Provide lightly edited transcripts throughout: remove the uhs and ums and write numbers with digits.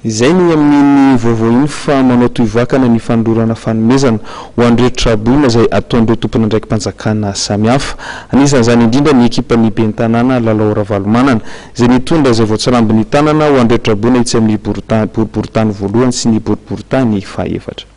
Izay ny amin'ny vaovao iny fa manao toivakana ny fandorana fanomezana ho an'ireo boina izay ataon'ireo tompona ndraiky mpanjakana samihafa. Anisan'izany indrindra ny ekipan'ny ben'ny tanàna Lalao Ravalomanana izay nitondra izay voatsalamby tanàna ho an'ireo boina itsy amin'ny boriboritany voalohany sy ny boriboritany fahaefatra.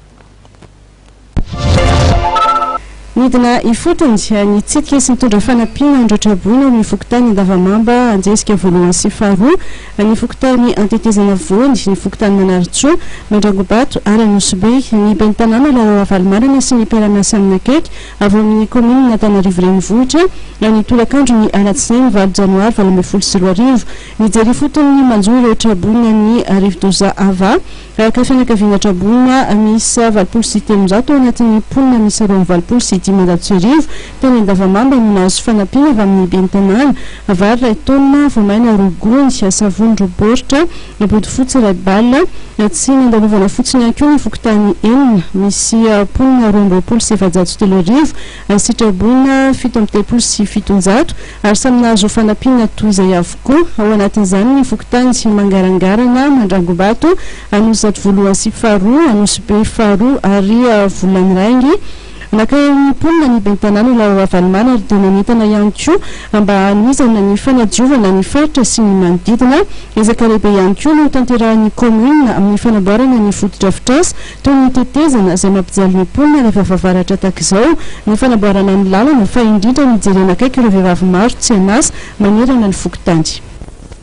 Midina ifotony ny tsika sy nitondra fanampiana andreo traboina ny fokotany Andavamamba Anjesika voalohany sy faharoa, ny fokotany Antetezana Voany, ny fokotany Manaritsoa, Mandrangobato ary Anosibe, ny ben'ny tanàna Lalao Ravalomanana sy ny mpiara-miasa akaiky avy amin'ny komina Antananarivo renivohitra, ny tolakandro ny Alatsinainy 9 Janoary 2024, ny jery fotony manjoa ireo traboina ny Rivodoza Ava, ka fianakaviana traboina misa 203 anatin'ny ponina misa 225 teny Andavamamba nahazo fanampiana avy amin'ny ben'ny tanàna vary ray taonina voamaina rogony savony roboritra body fotsy ray bala tsy nandalovana fotsiny ihany koa ny fokotany enina misy ponina 27 sy traboina 7 ary samy nahazo fanampiana toy izay avokoa ao anatin'izany ny fokotany sy mangarangarana Mandrangobato Anosy voalohany sy faharoa Anosibe faharoa ary Volany Raingy naka ny ponina ny ben'ny tanàna Lalao Ravalomanana ary dia nanentana ihany koa mba hanizana ny fanadiovana ny faritra sy ny manodidina ezaka lehibe ihany koa no tanterahan'ny komina amin'ny fanamboarana ny fotodrafitrasa toy ny tetezana izay mampijaly ny ponina rehefa vavaratra tahak'izao, ny fanamboarana ny lalana fa indrindra mijery anakaiky ireo vehivavy maro tsy hanasa manerana ny fokotany.